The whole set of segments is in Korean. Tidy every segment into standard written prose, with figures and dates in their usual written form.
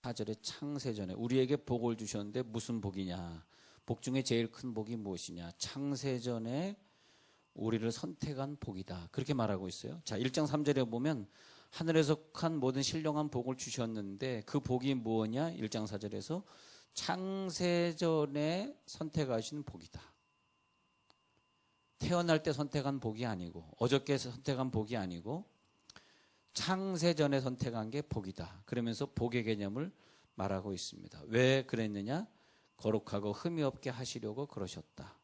4절에 창세전에 우리에게 복을 주셨는데 무슨 복이냐? 복 중에 제일 큰 복이 무엇이냐? 창세전에 우리를 선택한 복이다. 그렇게 말하고 있어요. 자, 1장 3절에 보면 하늘에서 속한 모든 신령한 복을 주셨는데 그 복이 뭐냐? 1장 4절에서 창세전에 선택하신 복이다. 태어날 때 선택한 복이 아니고 어저께 선택한 복이 아니고 창세전에 선택한 게 복이다. 그러면서 복의 개념을 말하고 있습니다. 왜 그랬느냐? 거룩하고 흠이 없게 하시려고 그러셨다.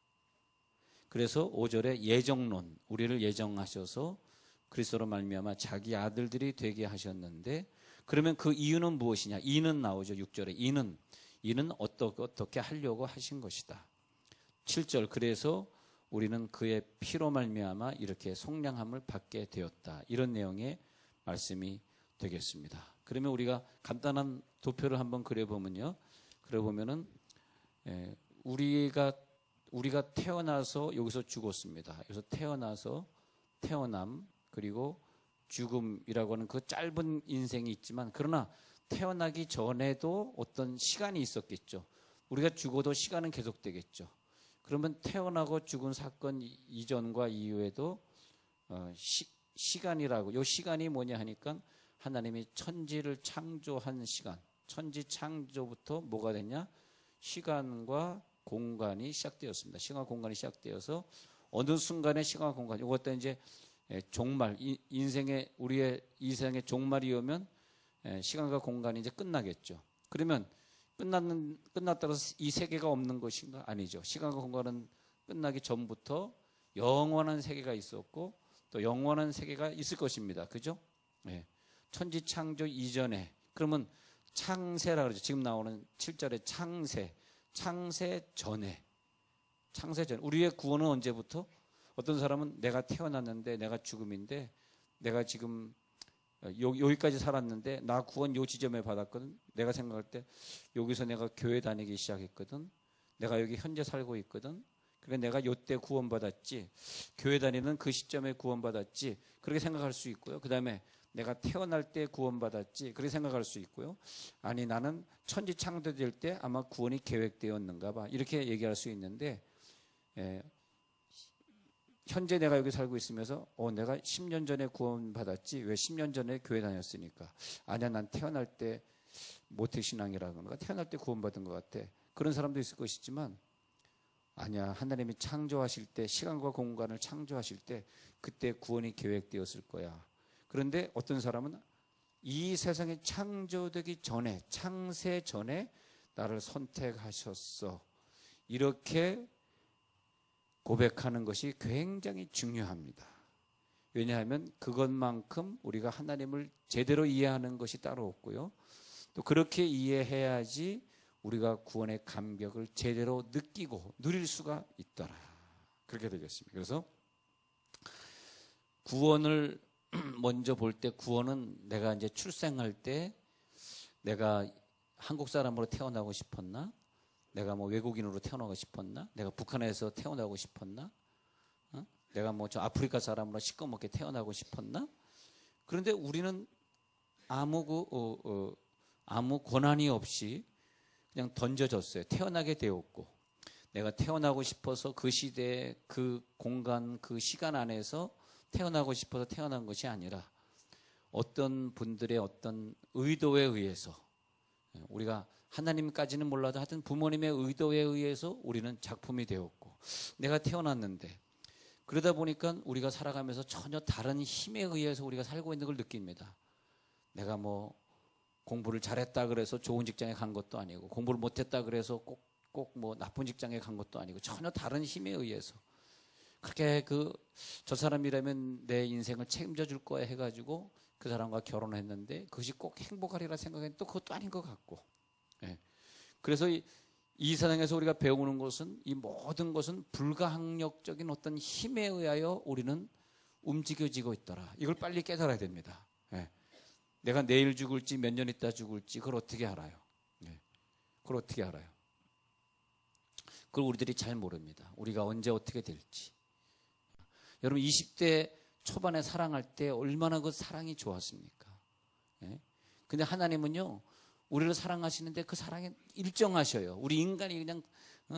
그래서 5절에 예정론, 우리를 예정하셔서 그리스도로 말미암아 자기 아들들이 되게 하셨는데 그러면 그 이유는 무엇이냐? 이는 나오죠. 6절에 이는 어떻게 하려고 하신 것이다. 7절 그래서 우리는 그의 피로 말미암아 이렇게 속량함을 받게 되었다. 이런 내용의 말씀이 되겠습니다. 그러면 우리가 간단한 도표를 한번 그려보면요. 그려보면은 우리가 태어나서 여기서 죽었습니다. 여기서 태어나서 태어남 그리고 죽음이라고 하는 그 짧은 인생이 있지만 그러나 태어나기 전에도 어떤 시간이 있었겠죠. 우리가 죽어도 시간은 계속되겠죠. 그러면 태어나고 죽은 사건 이전과 이후에도 시간이라고, 이 시간이 뭐냐 하니까 하나님이 천지를 창조한 시간, 천지 창조부터 뭐가 됐냐? 시간과 공간이 시작되었습니다. 시간과 공간이 시작되어서 어느 순간에 시간과 공간, 이것도 이제 종말, 인생의, 우리의 인생의 종말이 오면 시간과 공간이 이제 끝나겠죠. 그러면 끝났다고 해서 이 세계가 없는 것인가? 아니죠. 시간과 공간은 끝나기 전부터 영원한 세계가 있었고 또 영원한 세계가 있을 것입니다. 그죠? 네. 천지 창조 이전에 그러면 창세라 그러죠. 지금 나오는 7절에 창세 전에 우리의 구원은 언제부터? 어떤 사람은 내가 태어났는데 내가 죽음인데 내가 지금 여기까지 살았는데 나 구원 요 지점에 받았거든. 내가 생각할 때 여기서 내가 교회 다니기 시작했거든. 내가 여기 현재 살고 있거든. 그러니까 내가 요때 구원받았지. 교회 다니는 그 시점에 구원받았지. 그렇게 생각할 수 있고요. 그 다음에 내가 태어날 때 구원받았지. 그렇게 생각할 수 있고요. 아니 나는 천지 창조될 때 아마 구원이 계획되었는가 봐. 이렇게 얘기할 수 있는데 현재 내가 여기 살고 있으면서 내가 10년 전에 구원받았지. 왜 10년 전에 교회 다녔으니까. 아니야 난 태어날 때 모태신앙이라던가 태어날 때 구원받은 것 같아. 그런 사람도 있을 것이지만 아니야 하나님이 창조하실 때 시간과 공간을 창조하실 때 그때 구원이 계획되었을 거야. 그런데 어떤 사람은 이 세상이 창조되기 전에 창세 전에 나를 선택하셨어. 이렇게 고백하는 것이 굉장히 중요합니다. 왜냐하면 그것만큼 우리가 하나님을 제대로 이해하는 것이 따로 없고요. 또 그렇게 이해해야지 우리가 구원의 감격을 제대로 느끼고 누릴 수가 있더라. 그렇게 되겠습니다. 그래서 구원을 먼저 볼 때 구원은 내가 이제 출생할 때 내가 한국 사람으로 태어나고 싶었나? 내가 뭐 외국인으로 태어나고 싶었나? 내가 북한에서 태어나고 싶었나? 내가 뭐 저 아프리카 사람으로 시꺼멓게 태어나고 싶었나? 그런데 우리는 아무 권한이 없이 그냥 던져졌어요. 태어나게 되었고 내가 태어나고 싶어서 그 시대, 그 공간, 그 시간 안에서 태어나고 싶어서 태어난 것이 아니라 어떤 분들의 어떤 의도에 의해서 우리가 하나님까지는 몰라도 하여튼 부모님의 의도에 의해서 우리는 작품이 되었고 내가 태어났는데 그러다 보니까 우리가 살아가면서 전혀 다른 힘에 의해서 우리가 살고 있는 걸 느낍니다. 내가 뭐 공부를 잘했다 그래서 좋은 직장에 간 것도 아니고 공부를 못했다 그래서 꼭 뭐 나쁜 직장에 간 것도 아니고 전혀 다른 힘에 의해서 그렇게 저 사람이라면 내 인생을 책임져 줄 거야 해가지고 그 사람과 결혼했는데 그것이 꼭 행복하리라 생각했는데 또 그것도 아닌 것 같고 그래서 이 세상에서 우리가 배우는 것은 이 모든 것은 불가항력적인 어떤 힘에 의하여 우리는 움직여지고 있더라. 이걸 빨리 깨달아야 됩니다. 내가 내일 죽을지 몇 년 있다 죽을지 그걸 어떻게 알아요? 그걸 어떻게 알아요? 그걸 우리들이 잘 모릅니다. 우리가 언제 어떻게 될지. 여러분 20대 초반에 사랑할 때 얼마나 그 사랑이 좋았습니까? 근데 하나님은요 우리를 사랑하시는데 그 사랑이 일정하셔요. 우리 인간이 그냥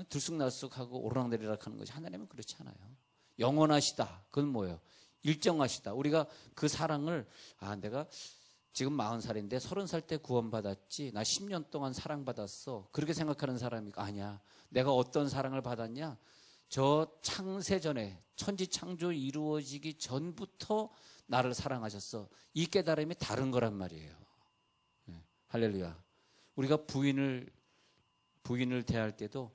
들쑥날쑥하고 오르락내리락 하는 것이 하나님은 그렇지 않아요. 영원하시다. 그건 뭐예요? 일정하시다. 우리가 그 사랑을 내가 지금 40살인데 30살 때 구원받았지 나 10년 동안 사랑받았어. 그렇게 생각하는 사람이 아니야. 내가 어떤 사랑을 받았냐? 저 창세전에 천지창조 이루어지기 전부터 나를 사랑하셨어. 이 깨달음이 다른 거란 말이에요. 네. 할렐루야. 우리가 부인을 대할 때도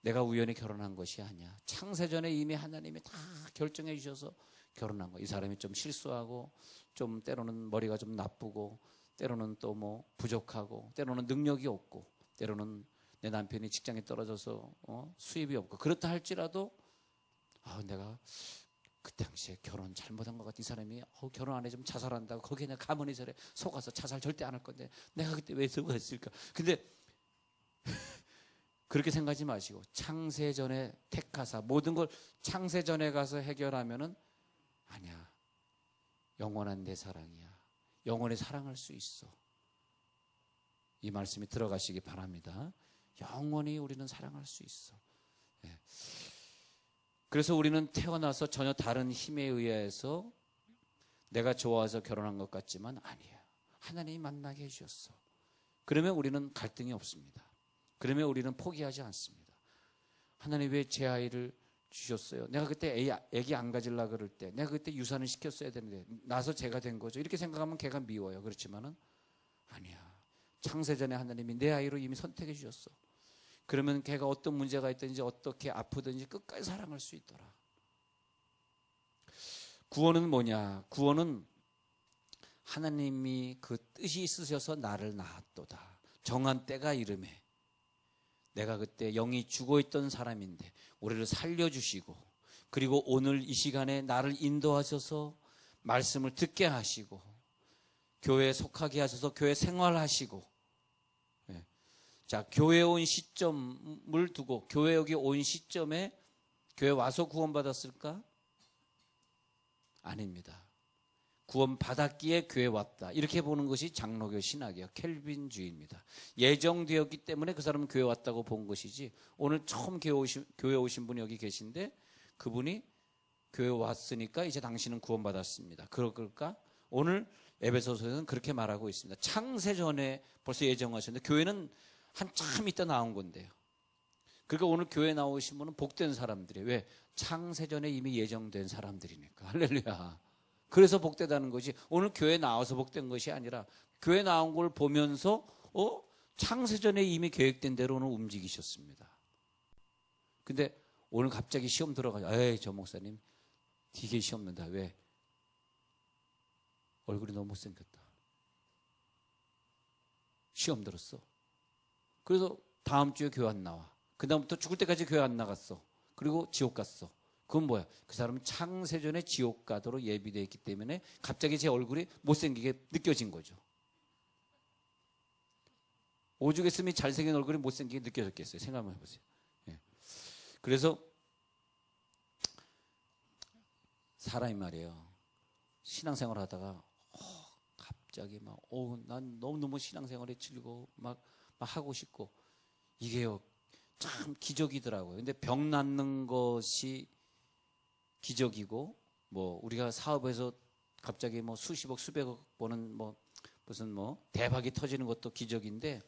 내가 우연히 결혼한 것이 아니야. 창세전에 이미 하나님이 다 결정해 주셔서 결혼한 거야. 이 사람이 좀 실수하고 좀 때로는 머리가 좀 나쁘고 때로는 또 뭐 부족하고 때로는 능력이 없고 때로는 내 남편이 직장에 떨어져서 수입이 없고 그렇다 할지라도 내가 그 당시에 결혼 잘못한 것 같아. 이 사람이 결혼 안 해 좀 자살한다고 거기에 내가 가만히 저래 속아서 자살 절대 안 할 건데 내가 그때 왜 속았을까. 근데 그렇게 생각하지 마시고 창세전에 택하사 모든 걸 창세전에 가서 해결하면은 아니야. 영원한 내 사랑이야. 영원히 사랑할 수 있어. 이 말씀이 들어가시기 바랍니다. 영원히 우리는 사랑할 수 있어. 네. 그래서 우리는 태어나서 전혀 다른 힘에 의해서 내가 좋아서 결혼한 것 같지만 아니야. 하나님이 만나게 해주셨어. 그러면 우리는 갈등이 없습니다. 그러면 우리는 포기하지 않습니다. 하나님 왜 제 아이를 주셨어요? 내가 그때 애기 안 가지려고 그럴 때 내가 그때 유산을 시켰어야 되는데 나서 제가 된 거죠. 이렇게 생각하면 걔가 미워요. 그렇지만은 아니야. 창세전에 하나님이 내 아이로 이미 선택해 주셨어. 그러면 걔가 어떤 문제가 있든지 어떻게 아프든지 끝까지 사랑할 수 있더라. 구원은 뭐냐? 구원은 하나님이 그 뜻이 있으셔서 나를 낳았도다. 정한 때가 이름에 내가 그때 영이 죽어있던 사람인데 우리를 살려주시고 그리고 오늘 이 시간에 나를 인도하셔서 말씀을 듣게 하시고 교회에 속하게 하셔서 교회 생활하시고 자, 교회에 온 시점을 두고 교회 여기 온 시점에 교회 와서 구원받았을까? 아닙니다. 구원받았기에 교회 왔다. 이렇게 보는 것이 장로교 신학이에요. 켈빈주의입니다. 예정되었기 때문에 그 사람은 교회 왔다고 본 것이지 오늘 처음 교회 오신 분이 여기 계신데 그분이 교회 왔으니까 이제 당신은 구원받았습니다. 그럴까? 오늘 에베소서에서는 그렇게 말하고 있습니다. 창세전에 벌써 예정하셨는데 교회는 한참 있다 나온 건데요. 그러니까 오늘 교회 나오신 분은 복된 사람들이에요. 왜? 창세전에 이미 예정된 사람들이니까. 할렐루야. 그래서 복되다는 것이 오늘 교회 나와서 복된 것이 아니라 교회 나온 걸 보면서 창세전에 이미 계획된 대로 오늘 움직이셨습니다. 근데 오늘 갑자기 시험 들어가죠. 에이 저 목사님 되게 시험 는다. 왜? 얼굴이 너무 못생겼다. 시험 들었어. 그래서 다음 주에 교회 안 나와. 그 다음부터 죽을 때까지 교회 안 나갔어. 그리고 지옥 갔어. 그건 뭐야? 그 사람은 창세전에 지옥 가도록 예비되어 있기 때문에 갑자기 제 얼굴이 못생기게 느껴진 거죠. 오죽했으면 잘생긴 얼굴이 못생기게 느껴졌겠어요. 생각만 해보세요. 예. 그래서 사람이 말이에요. 신앙생활 하다가 갑자기 난 너무 신앙생활에 즐거워 막 하고 싶고 이게요 참 기적이더라고요. 근데 병 낫는 것이 기적이고 우리가 사업에서 갑자기 수십억 수백억 버는 무슨 대박이 터지는 것도 기적인데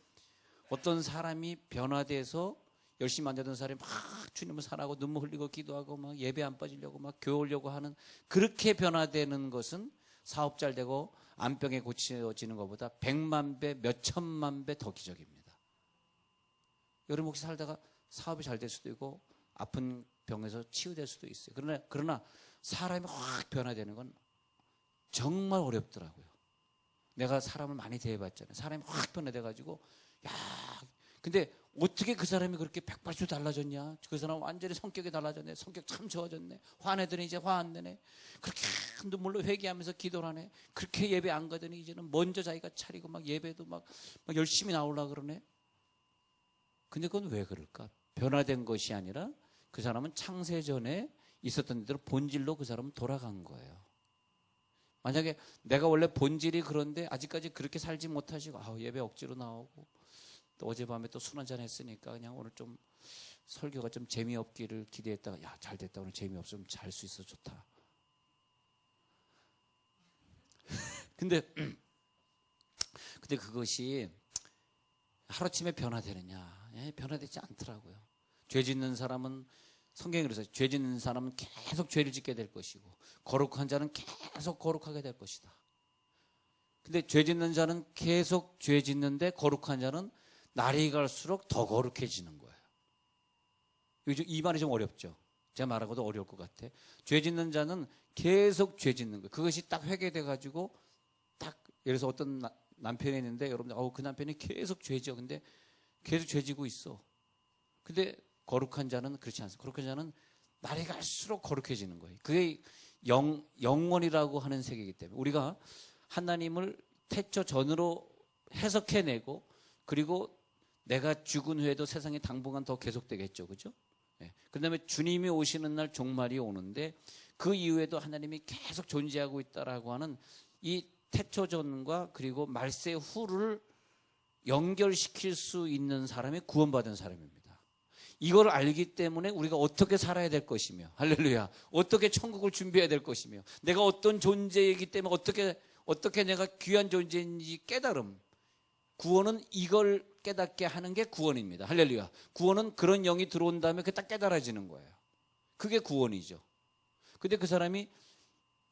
어떤 사람이 변화돼서 열심히 안 되던 사람이 막 주님을 사랑하고 눈물 흘리고 기도하고 막 예배 안 빠지려고 막 교회 오려고 하는 그렇게 변화되는 것은 사업 잘 되고 암병에 고쳐지는 것보다 100만 배, 몇천만 배 더 기적입니다. 여러분 혹시 살다가 사업이 잘 될 수도 있고 아픈 병에서 치유될 수도 있어요. 그러나 사람이 확 변화되는 건 정말 어렵더라고요. 내가 사람을 많이 대해봤잖아요. 사람이 확 변화돼가지고 근데 어떻게 그 사람이 그렇게 180도 달라졌냐? 그 사람 완전히 성격이 달라졌네. 성격 참 좋아졌네. 화내더니 이제 화 안 내네. 그렇게 눈물로 회개하면서 기도를 하네. 그렇게 예배 안 가더니 이제는 먼저 자기가 차리고 막 예배도 막 열심히 나오려고 그러네. 근데 그건 왜 그럴까? 변화된 것이 아니라 그 사람은 창세전에 있었던 대로 본질로 그 사람은 돌아간 거예요. 만약에 내가 원래 본질이 그런데 아직까지 그렇게 살지 못하시고 예배 억지로 나오고 또 어젯밤에 또 술 한잔 했으니까 그냥 오늘 좀 설교가 좀 재미없기를 기대했다가 잘 됐다, 오늘 재미없으면 잘 수 있어, 좋다. 근데 그것이 하루아침에 변화되느냐? 변화되지 않더라고요. 죄 짓는 사람은, 성경이 그래서 죄 짓는 사람은 계속 죄를 짓게 될 것이고 거룩한 자는 계속 거룩하게 될 것이다. 근데 죄 짓는 자는 계속 죄 짓는데 거룩한 자는 날이 갈수록 더 거룩해지는 거예요. 이 말이 좀 어렵죠? 제가 말하고도 어려울 것 같아. 죄 짓는 자는 계속 죄 짓는 거예요. 그것이 딱 회개돼가지고 딱, 예를 들어서 어떤 남편이 있는데 여러분들, 그 남편이 계속 죄 지어. 근데 계속 죄 지고 있어. 근데 거룩한 자는 그렇지 않습니다. 거룩한 자는 날이 갈수록 거룩해지는 거예요. 그게 영원이라고 하는 세계이기 때문에 우리가 하나님을 태초 전으로 해석해내고, 그리고 내가 죽은 후에도 세상이 당분간 더 계속되겠죠. 그죠? 그 다음에 주님이 오시는 날 종말이 오는데 그 이후에도 하나님이 계속 존재하고 있다라고 하는 이 태초전과 그리고 말세 후를 연결시킬 수 있는 사람이 구원받은 사람입니다. 이걸 알기 때문에 우리가 어떻게 살아야 될 것이며, 할렐루야, 어떻게 천국을 준비해야 될 것이며, 내가 어떤 존재이기 때문에 어떻게 내가 귀한 존재인지 깨달음. 구원은 이걸 깨닫게 하는 게 구원입니다. 할렐루야. 구원은 그런 영이 들어온 다음에 그게 딱 깨달아지는 거예요. 그게 구원이죠. 근데 그 사람이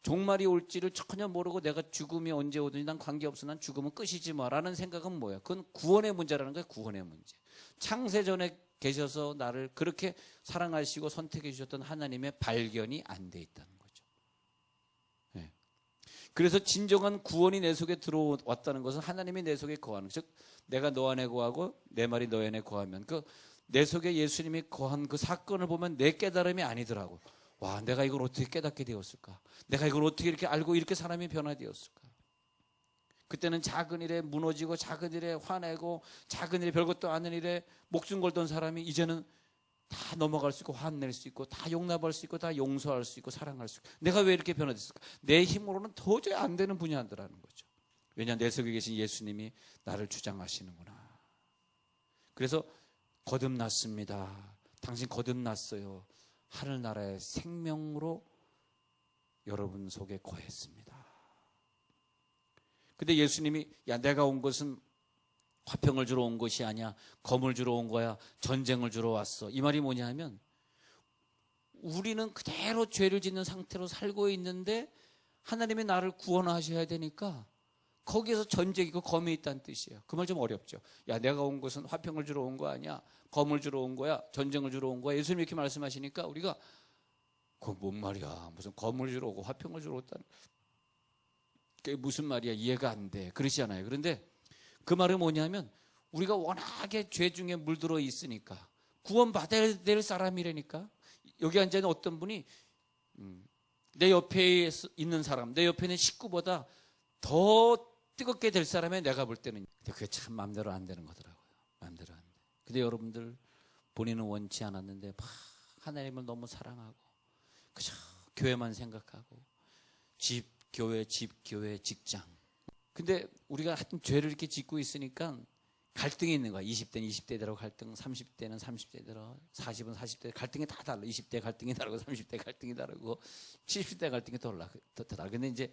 종말이 올지를 전혀 모르고 내가 죽음이 언제 오든지 난 관계없어, 난 죽으면 끝이지 뭐라는 생각은 뭐야? 그건 구원의 문제라는 거예요. 구원의 문제. 창세전에 계셔서 나를 그렇게 사랑하시고 선택해 주셨던 하나님의 발견이 안 돼 있다는 거죠. 네. 그래서 진정한 구원이 내 속에 들어왔다는 것은 하나님이 내 속에 거하는, 즉 내가 너 안에 거하고 내 말이 너 안에 거하면, 그 내 속에 예수님이 거한 그 사건을 보면 내 깨달음이 아니더라고. 와, 내가 이걸 어떻게 깨닫게 되었을까? 내가 이걸 어떻게 이렇게 알고 이렇게 사람이 변화되었을까? 그때는 작은 일에 무너지고 작은 일에 화내고 작은 일에 별것도 아닌 일에 목숨 걸던 사람이 이제는 다 넘어갈 수 있고 화낼 수 있고 다 용납할 수 있고 다 용서할 수 있고 사랑할 수 있고. 내가 왜 이렇게 변화됐을까? 내 힘으로는 도저히 안 되는 분야더라는 거죠. 왜냐, 내 속에 계신 예수님이 나를 주장하시는구나. 그래서 거듭났습니다. 당신 거듭났어요. 하늘나라의 생명으로 여러분 속에 거했습니다. 근데 예수님이 내가 온 것은 화평을 주러 온 것이 아니야, 검을 주러 온 거야, 전쟁을 주러 왔어. 이 말이 뭐냐 하면, 우리는 그대로 죄를 짓는 상태로 살고 있는데 하나님이 나를 구원하셔야 되니까 거기에서 전쟁이고 검이 있다는 뜻이에요. 그 말 좀 어렵죠. 내가 온 것은 화평을 주러 온 거 아니야, 검을 주러 온 거야, 전쟁을 주러 온 거야. 예수님이 이렇게 말씀하시니까 우리가 그건 뭔 말이야, 무슨 검을 주러 오고 화평을 주러 왔다는, 그게 무슨 말이야, 이해가 안 돼, 그러시잖아요. 그런데 그 말은 뭐냐면, 우리가 워낙에 죄 중에 물들어 있으니까 구원받아야 될 사람이라니까. 여기 앉아있는 어떤 분이 내 옆에 있는 사람, 내 옆에 있는 식구보다 더 뜨겁게 될 사람이 내가 볼 때는, 근데 그게 참 마음대로 안 되는 거더라고요. 마음대로 안 돼. 근데 여러분들, 본인은 원치 않았는데 막 하나님을 너무 사랑하고 그저 교회만 생각하고 집 교회, 직장. 근데 우리가 하여튼 죄를 이렇게 짓고 있으니까 갈등이 있는 거야. 20대는 20대대로 갈등, 30대는 30대대로, 40은 40대 갈등이 다 달라. 20대 갈등이 다르고 30대 갈등이 다르고 70대 갈등이 더 달라. 근데 이제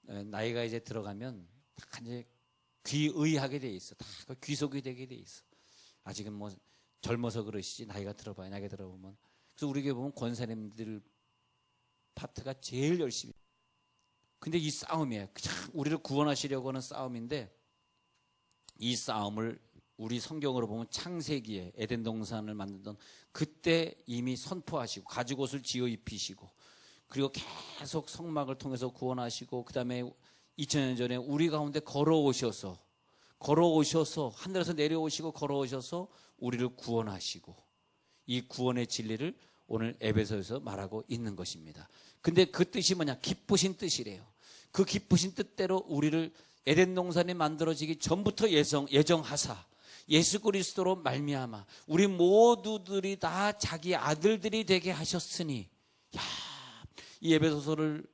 나이가 이제 들어가면 다 이제 귀의하게 돼 있어. 다 귀속이 되게 돼 있어. 아직은 뭐 젊어서 그러시지, 나이가 들어보면. 그래서 우리 교회 보면 권사님들 파트가 제일 열심히. 근데 이 싸움이에요. 우리를 구원하시려고 하는 싸움인데, 이 싸움을 우리 성경으로 보면 창세기에 에덴 동산을 만들던 그때 이미 선포하시고 가죽 옷을 지어 입히시고, 그리고 계속 성막을 통해서 구원하시고, 그 다음에 2000년 전에 우리 가운데 걸어오셔서 하늘에서 내려오시고 걸어오셔서 우리를 구원하시고, 이 구원의 진리를 오늘 에베소에서 말하고 있는 것입니다. 근데 그 뜻이 뭐냐? 기쁘신 뜻이래요. 그 기쁘신 뜻대로 우리를 에덴 동산이 만들어지기 전부터 예정하사 예수 그리스도로 말미암아 우리 모두들이 다 자기 아들들이 되게 하셨으니, 이 에베소서를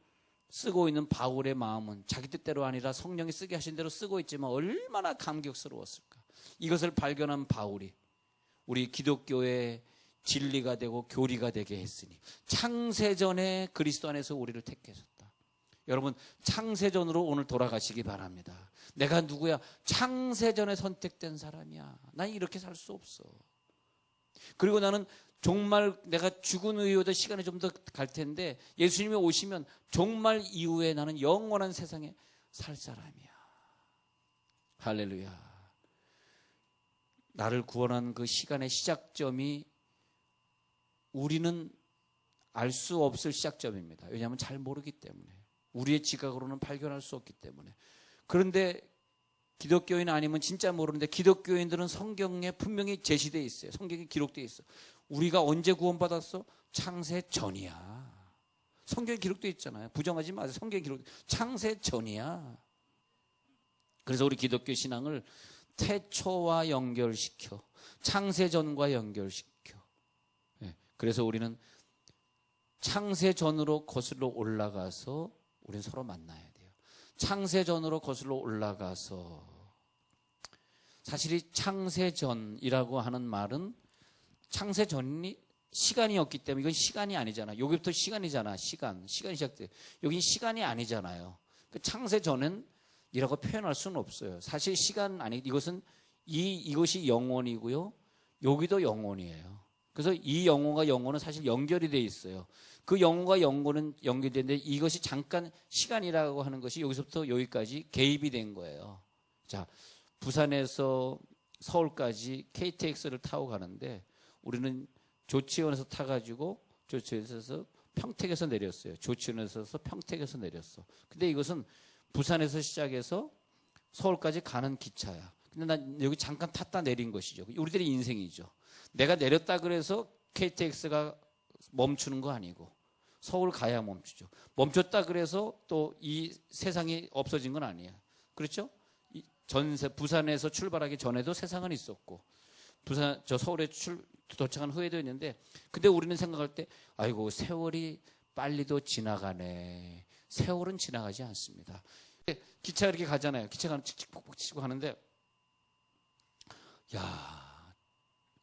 쓰고 있는 바울의 마음은 자기 뜻대로 아니라 성령이 쓰게 하신 대로 쓰고 있지만 얼마나 감격스러웠을까. 이것을 발견한 바울이 우리 기독교의 진리가 되고 교리가 되게 했으니 창세전에 그리스도 안에서 우리를 택하셨다. 여러분, 창세전으로 오늘 돌아가시기 바랍니다. 내가 누구야? 창세전에 선택된 사람이야. 난 이렇게 살 수 없어. 그리고 나는 종말, 내가 죽은 이후에도 시간이 좀 더 갈 텐데 예수님이 오시면 종말 이후에 나는 영원한 세상에 살 사람이야. 할렐루야. 나를 구원한 그 시간의 시작점이 우리는 알 수 없을 시작점입니다. 왜냐하면 잘 모르기 때문에, 우리의 지각으로는 발견할 수 없기 때문에. 그런데 기독교인 아니면 진짜 모르는데 기독교인들은 성경에 분명히 제시되어 있어요. 성경에 기록되어 있어. 우리가 언제 구원받았어? 창세 전이야. 성경에 기록되어 있잖아요. 부정하지 마세요. 성경에 기록. 창세 전이야. 그래서 우리 기독교 신앙을 태초와 연결시켜, 창세 전과 연결시켜. 그래서 우리는 창세 전으로 거슬러 올라가서 우리는 서로 만나야 돼요. 창세 전으로 거슬러 올라가서, 사실 이 창세 전이라고 하는 말은 창세 전이 시간이었기 때문에 이건 시간이 아니잖아. 여기부터 시간이잖아. 시간이 시작돼. 여긴 시간이 아니잖아요. 창세 전은 이라고 표현할 수는 없어요. 사실 시간 아니, 이것이 영혼이고요. 여기도 영혼이에요. 그래서 이 영혼과 영혼은 사실 연결이 돼 있어요. 그 영혼과 영혼은 연결되는데 이것이 잠깐 시간이라고 하는 것이 여기서부터 여기까지 개입이 된 거예요. 자, 부산에서 서울까지 KTX를 타고 가는데 우리는 조치원에서 타가지고 조치원에서 평택에서 내렸어요. 조치원에서 평택에서 내렸어. 근데 이것은 부산에서 시작해서 서울까지 가는 기차야. 근데 난 여기 잠깐 탔다 내린 것이죠. 우리들의 인생이죠. 내가 내렸다 그래서 KTX가 멈추는 거 아니고 서울 가야 멈추죠. 멈췄다 그래서 또 이 세상이 없어진 건 아니야. 그렇죠? 부산에서 출발하기 전에도 세상은 있었고 서울에 도착한 후에도 있는데, 근데 우리는 생각할 때 아이고 세월이 빨리도 지나가네. 세월은 지나가지 않습니다. 기차가 이렇게 가잖아요. 기차가 칙칙폭폭 치고 가는데, 야,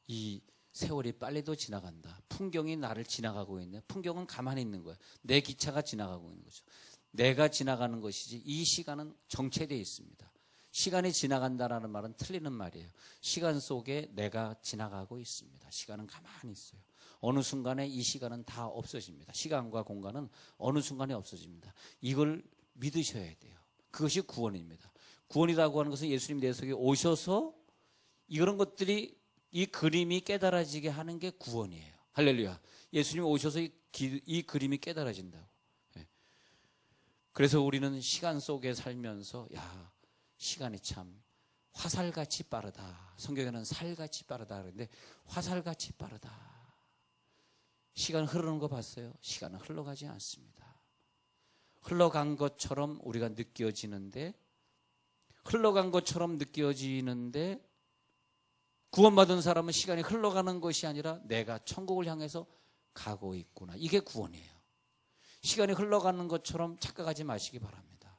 이 세월이 빨리도 지나간다. 풍경이 나를 지나가고 있네. 풍경은 가만히 있는 거야. 내 기차가 지나가고 있는 거죠. 내가 지나가는 것이지 이 시간은 정체되어 있습니다. 시간이 지나간다라는 말은 틀리는 말이에요. 시간 속에 내가 지나가고 있습니다. 시간은 가만히 있어요. 어느 순간에 이 시간은 다 없어집니다. 시간과 공간은 어느 순간에 없어집니다. 이걸 믿으셔야 돼요. 그것이 구원입니다. 구원이라고 하는 것은 예수님 내 속에 오셔서 이런 것들이, 이 그림이 깨달아지게 하는 게 구원이에요. 할렐루야. 예수님이 오셔서 이 그림이 깨달아진다고. 그래서 우리는 시간 속에 살면서 야, 시간이 참 화살같이 빠르다. 성경에는 살같이 빠르다 그러는데 화살같이 빠르다. 시간 흐르는 거 봤어요? 시간은 흘러가지 않습니다. 흘러간 것처럼 우리가 느껴지는데, 구원받은 사람은 시간이 흘러가는 것이 아니라 내가 천국을 향해서 가고 있구나. 이게 구원이에요. 시간이 흘러가는 것처럼 착각하지 마시기 바랍니다.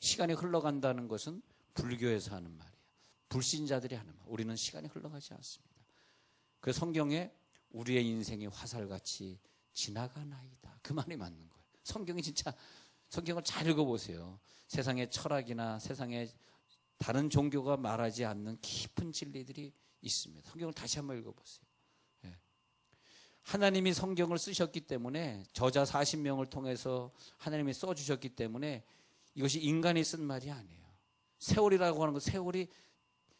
시간이 흘러간다는 것은 불교에서 하는 말이에요. 불신자들이 하는 말. 우리는 시간이 흘러가지 않습니다. 그 성경에 우리의 인생이 화살같이 지나가나이다. 그 말이 맞는 거예요. 성경을 잘 읽어보세요. 세상의 철학이나 세상의 다른 종교가 말하지 않는 깊은 진리들이 있습니다. 성경을 다시 한번 읽어보세요. 하나님이 성경을 쓰셨기 때문에, 저자 40명을 통해서 하나님이 써주셨기 때문에 이것이 인간이 쓴 말이 아니에요. 세월이라고 하는 것,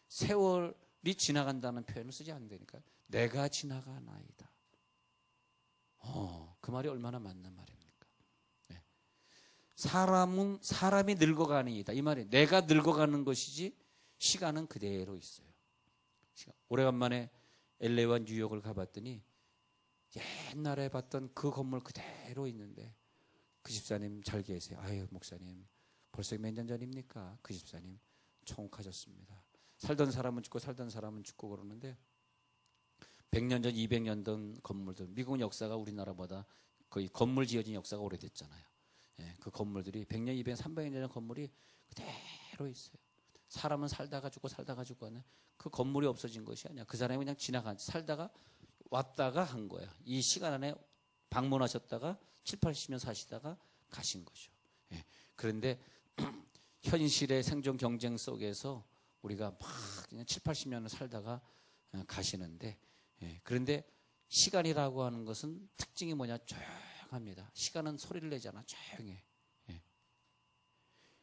세월이 지나간다는 표현을 쓰지 않으니까 내가 지나가나이다. 그 말이 얼마나 맞는 말입니까? 사람이 늙어가니이다. 이 말이 내가 늙어가는 것이지 시간은 그대로 있어요. 오래간만에 LA와 뉴욕을 가봤더니 옛날에 봤던 그 건물 그대로 있는데, 그 집사님 잘 계세요. 아유, 목사님 벌써 몇 년 전입니까? 그 집사님 청옥하셨습니다. 살던 사람은 죽고 그러는데 100년 전, 200년 전 건물들, 미국은 역사가 우리나라보다 거의 건물 지어진 역사가 오래됐잖아요. 그 건물들이 100년, 200년, 300년 전 건물이 그대로 있어요. 사람은 살다가 죽고 살다가 죽고 하는 그 건물이 없어진 것이 아니야. 그 사람이 그냥 살다가 왔다가 한 거야. 이 시간 안에 방문하셨다가 7, 80년 사시다가 가신 거죠. 그런데 현실의 생존 경쟁 속에서 우리가 막 그냥 7, 80년을 살다가 가시는데, 그런데 시간이라고 하는 것은 특징이 뭐냐? 조용합니다. 시간은 소리를 내잖아. 조용해.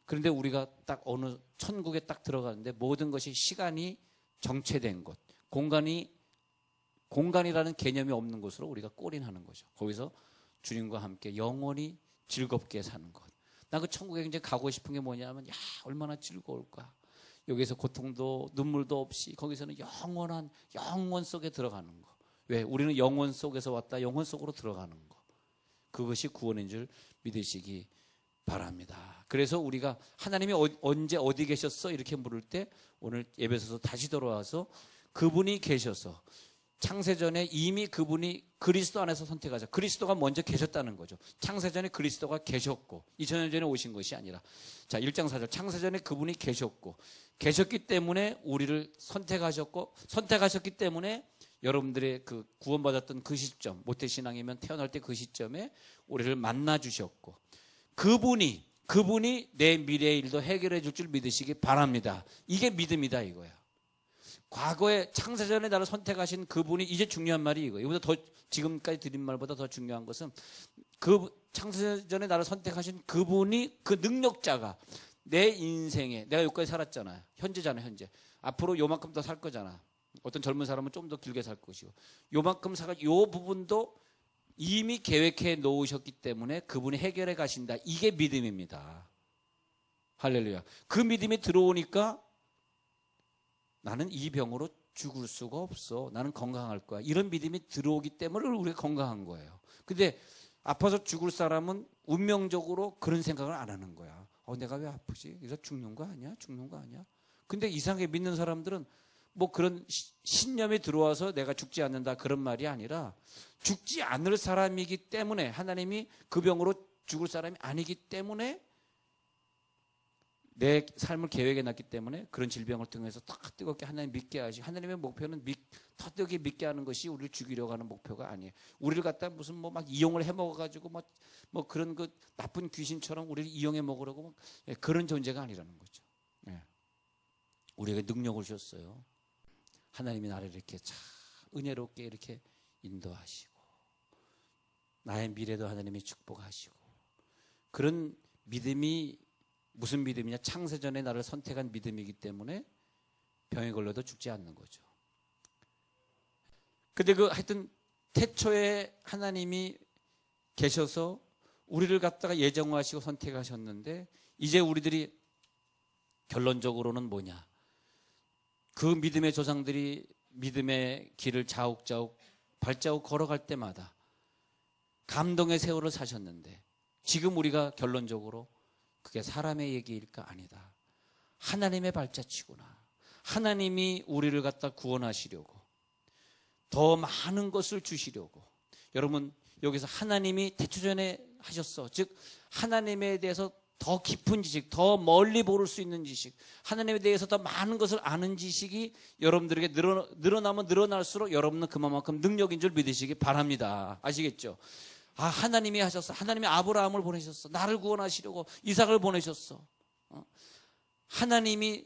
그런데 우리가 딱 어느 천국에 딱 들어가는데 모든 것이 시간이 정체된 곳, 공간이라는 개념이 없는 곳으로 우리가 골인하는 거죠. 거기서 주님과 함께 영원히 즐겁게 사는 것. 나 그 천국에 이제 가고 싶은 게 뭐냐면, 야, 얼마나 즐거울까. 여기서 고통도 눈물도 없이 거기서는 영원 속에 들어가는 거. 왜? 우리는 영원 속에서 왔다 영원 속으로 들어가는 거. 그것이 구원인 줄 믿으시기 바랍니다. 그래서 우리가 하나님이 언제 어디 계셨어? 이렇게 물을 때 오늘 예배소서 다시 돌아와서 그분이 계셔서 창세전에 이미 그분이 그리스도 안에서 선택하자. 그리스도가 먼저 계셨다는 거죠. 창세전에 그리스도가 계셨고 2000년 전에 오신 것이 아니라, 자 1장 4절 창세전에 그분이 계셨기 때문에 우리를 선택하셨기 때문에 여러분들의 그 구원받았던 그 시점, 모태신앙이면 태어날 때 그 시점에 우리를 만나 주셨고, 그분이 내 미래의 일도 해결해 줄 줄 믿으시기 바랍니다. 이게 믿음이다 이거야. 과거에 창세전에 나를 선택하신 그분이, 이제 중요한 말이 이거예요. 이보다 더, 지금까지 드린 말보다 더 중요한 것은 그 창세전에 나를 선택하신 그분이, 그 능력자가 내 인생에, 내가 여기까지 살았잖아요. 현재잖아요. 현재. 앞으로 요만큼 더 살 거잖아. 어떤 젊은 사람은 좀 더 길게 살 것이고, 요만큼 요 부분도 이미 계획해 놓으셨기 때문에 그분이 해결해 가신다. 이게 믿음입니다. 할렐루야. 그 믿음이 들어오니까 나는 이 병으로 죽을 수가 없어. 나는 건강할 거야. 이런 믿음이 들어오기 때문에 우리가 건강한 거예요. 근데 아파서 죽을 사람은 운명적으로 그런 생각을 안 하는 거야. 내가 왜 아프지? 그래서 죽는 거 아니야? 근데 이상하게 믿는 사람들은 뭐 그런 신념이 들어와서 내가 죽지 않는다 그런 말이 아니라, 죽지 않을 사람이기 때문에, 하나님이 그 병으로 죽을 사람이 아니기 때문에 내 삶을 계획해 놨기 때문에 그런 질병을 통해서 딱 뜨겁게 하나님 믿게 하시. 하나님의 목표는 더 뜨겁게 믿게 하는 것이 우리를 죽이려고 하는 목표가 아니에요. 우리를 갖다 무슨 뭐 막 이용을 해 먹어가지고 뭐 그런 그 나쁜 귀신처럼 우리를 이용해 먹으려고 그런 존재가 아니라는 거죠. 우리에게 능력을 주셨어요. 하나님이 나를 이렇게 참 은혜롭게 이렇게 인도하시고, 나의 미래도 하나님이 축복하시고, 그런 믿음이 무슨 믿음이냐? 창세전에 나를 선택한 믿음이기 때문에 병에 걸려도 죽지 않는 거죠. 근데 하여튼 태초에 하나님이 계셔서 우리를 갖다가 예정하시고 선택하셨는데, 이제 우리들이 결론적으로는 뭐냐? 그 믿음의 조상들이 믿음의 길을 자욱자욱 발자국 걸어갈 때마다 감동의 세월을 사셨는데, 지금 우리가 결론적으로 그게 사람의 얘기일까? 아니다. 하나님의 발자취구나. 하나님이 우리를 갖다 구원하시려고, 더 많은 것을 주시려고. 여러분, 여기서 하나님이 태초전에 하셨어. 즉 하나님에 대해서 더 깊은 지식, 더 멀리 볼 수 있는 지식, 하나님에 대해서 더 많은 것을 아는 지식이 여러분들에게 늘어나면 늘어날수록 여러분은 그만큼 능력인 줄 믿으시기 바랍니다. 아시겠죠? 하나님이 하셨어. 하나님이 아브라함을 보내셨어. 나를 구원하시려고 이삭을 보내셨어. 하나님이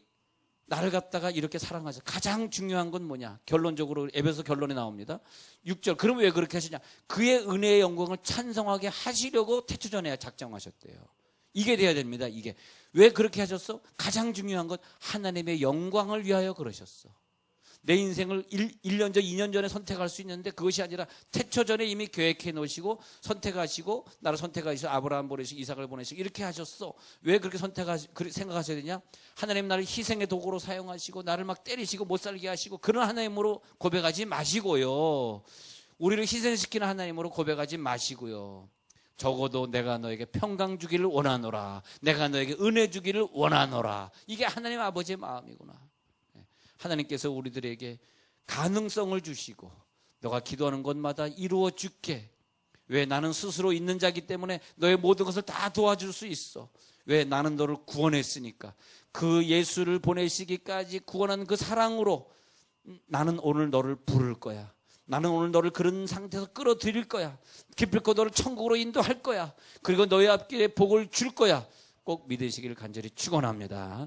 나를 갖다가 이렇게 사랑하셨어. 가장 중요한 건 뭐냐? 결론적으로 에베소 결론에 나옵니다. 6절. 그럼 왜 그렇게 하시냐? 그의 은혜의 영광을 찬송하게 하시려고 태초전에 작정하셨대요. 이게 돼야 됩니다. 이게. 왜 그렇게 하셨어? 가장 중요한 건 하나님의 영광을 위하여 그러셨어. 내 인생을 1년 전, 2년 전에 선택할 수 있는데 그것이 아니라 태초 전에 이미 계획해 놓으시고 선택하시고, 나를 선택하시고 아브라함 보내시고 이삭을 보내시고 이렇게 하셨어. 왜 그렇게 생각하셔야 되냐? 하나님 나를 희생의 도구로 사용하시고 나를 막 때리시고 못 살게 하시고 그런 하나님으로 고백하지 마시고요. 우리를 희생시키는 하나님으로 고백하지 마시고요. 적어도 내가 너에게 평강 주기를 원하노라. 내가 너에게 은혜 주기를 원하노라. 이게 하나님 아버지의 마음이구나. 하나님께서 우리들에게 가능성을 주시고 너가 기도하는 것마다 이루어 줄게. 왜? 나는 스스로 있는 자기 때문에 너의 모든 것을 다 도와줄 수 있어. 왜? 나는 너를 구원했으니까. 그 예수를 보내시기까지 구원한 그 사랑으로 나는 오늘 너를 부를 거야. 나는 오늘 너를 그런 상태에서 끌어들일 거야. 기필코 너를 천국으로 인도할 거야. 그리고 너의 앞길에 복을 줄 거야. 꼭 믿으시기를 간절히 축원합니다.